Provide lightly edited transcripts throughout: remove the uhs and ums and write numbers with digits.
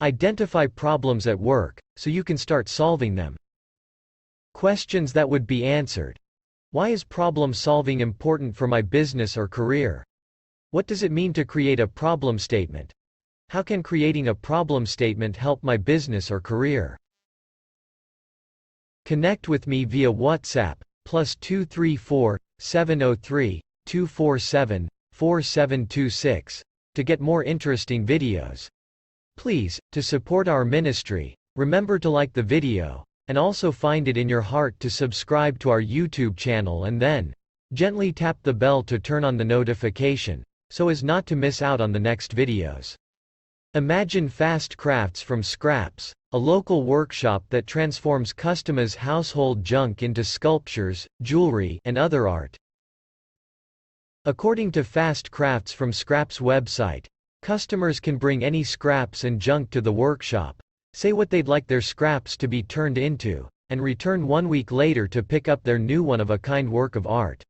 Identify problems at work, so you can start solving them. Questions that would be answered. Why is problem solving important for my business or career? What does it mean to create a problem statement? How can creating a problem statement help my business or career? Connect with me via WhatsApp, +234 703 247 4726, to get more interesting videos. Please, to support our ministry, remember to like the video, and also find it in your heart to subscribe to our YouTube channel and then gently tap the bell to turn on the notification, so as not to miss out on the next videos. Imagine Fast Crafts from Scraps, a local workshop that transforms customers' household junk into sculptures, jewelry, and other art. According to Fast Crafts from Scraps website, customers can bring any scraps and junk to the workshop, say what they'd like their scraps to be turned into, and return 1 week later to pick up their new one-of-a-kind work of art.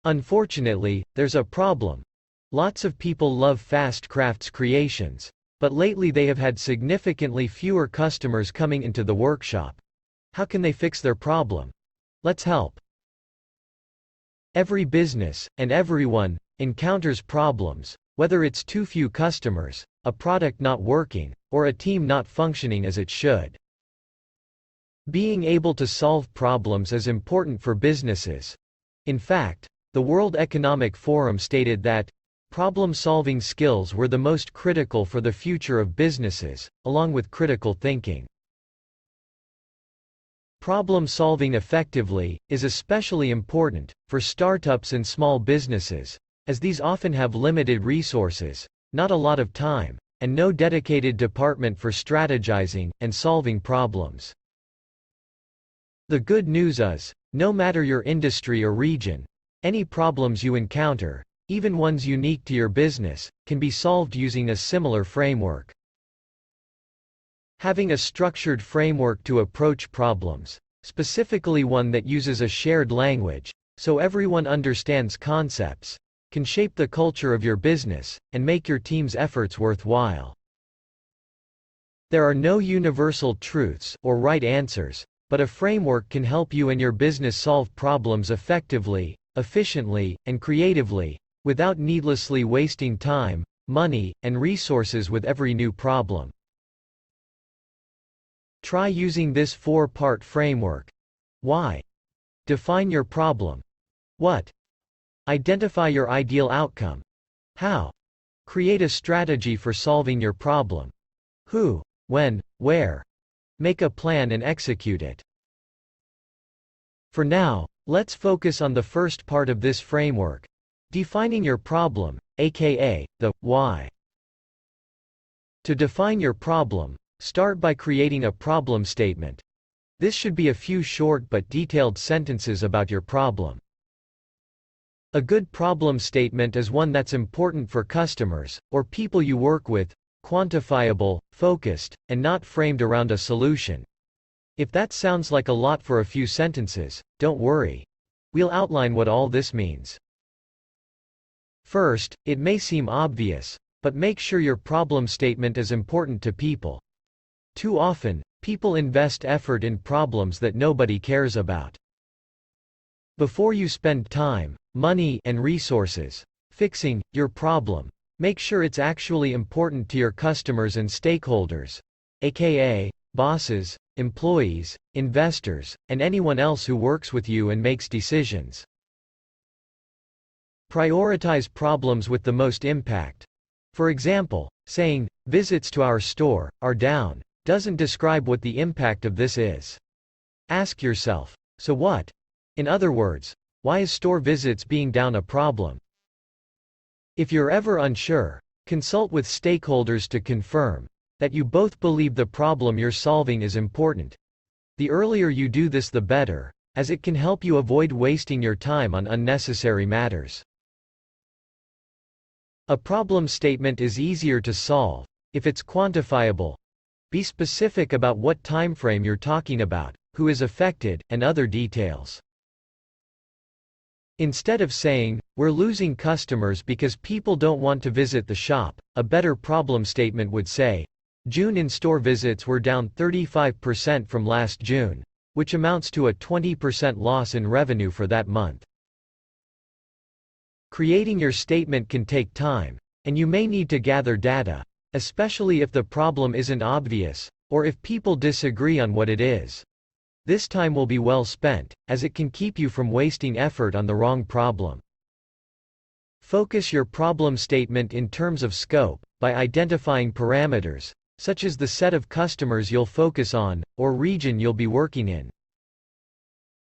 Unfortunately, there's a problem. Lots of people love Fast Crafts creations, but lately they have had significantly fewer customers coming into the workshop. How can they fix their problem? Let's help. Every business, and everyone, encounters problems, whether it's too few customers, a product not working, or a team not functioning as it should. Being able to solve problems is important for businesses. In fact, the World Economic Forum stated that problem-solving skills were the most critical for the future of businesses, along with critical thinking. Problem-solving effectively is especially important for startups and small businesses, as these often have limited resources, not a lot of time, and no dedicated department for strategizing and solving problems. The good news is, no matter your industry or region, any problems you encounter, even ones unique to your business, can be solved using a similar framework. Having a structured framework to approach problems, specifically one that uses a shared language, so everyone understands concepts, can shape the culture of your business, and make your team's efforts worthwhile. There are no universal truths or right answers, but a framework can help you and your business solve problems effectively, efficiently, and creatively, without needlessly wasting time, money, and resources with every new problem. Try using this 4-part framework. Why? Define your problem. What? Identify your ideal outcome. How? Create a strategy for solving your problem. Who, when, where? Make a plan and execute it. For now, let's focus on the first part of this framework, defining your problem, aka the why. To define your problem, start by creating a problem statement. This should be a few short but detailed sentences about your problem. A good problem statement is one that's important for customers, or people you work with, quantifiable, focused, and not framed around a solution. If that sounds like a lot for a few sentences, don't worry. We'll outline what all this means. First, it may seem obvious, but make sure your problem statement is important to people. Too often, people invest effort in problems that nobody cares about. Before you spend time, money, and resources fixing your problem, make sure it's actually important to your customers and stakeholders, aka bosses, employees, investors, and anyone else who works with you and makes decisions. Prioritize problems with the most impact. For example, saying, "Visits to our store are down," doesn't describe what the impact of this is. Ask yourself, so what? In other words, why is store visits being down a problem? If you're ever unsure, consult with stakeholders to confirm that you both believe the problem you're solving is important. The earlier you do this, the better, as it can help you avoid wasting your time on unnecessary matters. A problem statement is easier to solve if it's quantifiable. Be specific about what timeframe you're talking about, who is affected, and other details. Instead of saying, "We're losing customers because people don't want to visit the shop," a better problem statement would say, "June in-store visits were down 35% from last June, which amounts to a 20% loss in revenue for that month." Creating your statement can take time, and you may need to gather data, especially if the problem isn't obvious, or if people disagree on what it is. This time will be well spent, as it can keep you from wasting effort on the wrong problem. Focus your problem statement in terms of scope, by identifying parameters, such as the set of customers you'll focus on, or region you'll be working in.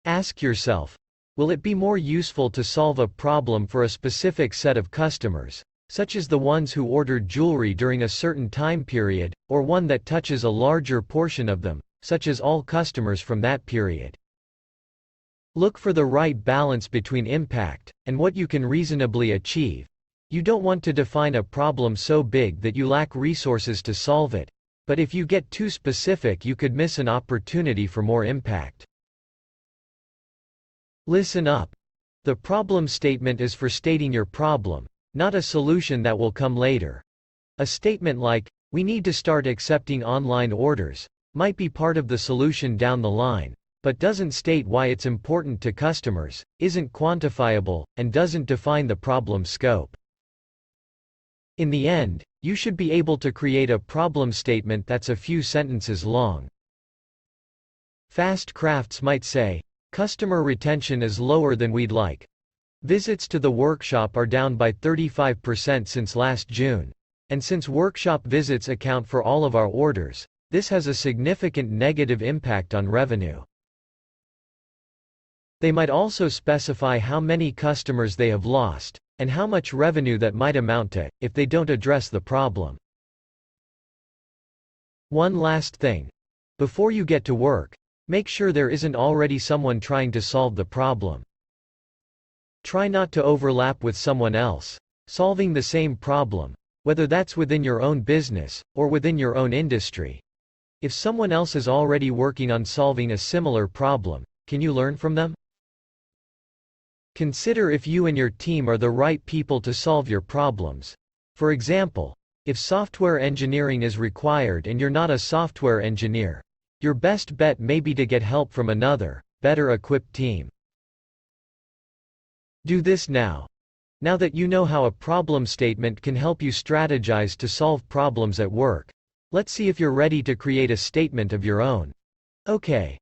Ask yourself, will it be more useful to solve a problem for a specific set of customers, such as the ones who ordered jewelry during a certain time period, or one that touches a larger portion of them, such as all customers from that period? Look for the right balance between impact and what you can reasonably achieve. You don't want to define a problem so big that you lack resources to solve it, but if you get too specific, you could miss an opportunity for more impact. Listen up. The problem statement is for stating your problem, not a solution that will come later. A statement like, "We need to start accepting online orders," might be part of the solution down the line, but doesn't state why it's important to customers, isn't quantifiable, and doesn't define the problem scope. In the end, you should be able to create a problem statement that's a few sentences long. Fast crafts might say, "Customer retention is lower than we'd like. Visits to the workshop are down by 35% since last June. And since workshop visits account for all of our orders, this has a significant negative impact on revenue." They might also specify how many customers they have lost, and how much revenue that might amount to, if they don't address the problem. One last thing. Before you get to work, make sure there isn't already someone trying to solve the problem. Try not to overlap with someone else, solving the same problem, whether that's within your own business, or within your own industry. If someone else is already working on solving a similar problem, can you learn from them? Consider if you and your team are the right people to solve your problems. For example, if software engineering is required and you're not a software engineer, your best bet may be to get help from another, better equipped team. Do this now. Now that you know how a problem statement can help you strategize to solve problems at work, let's see if you're ready to create a statement of your own. Okay.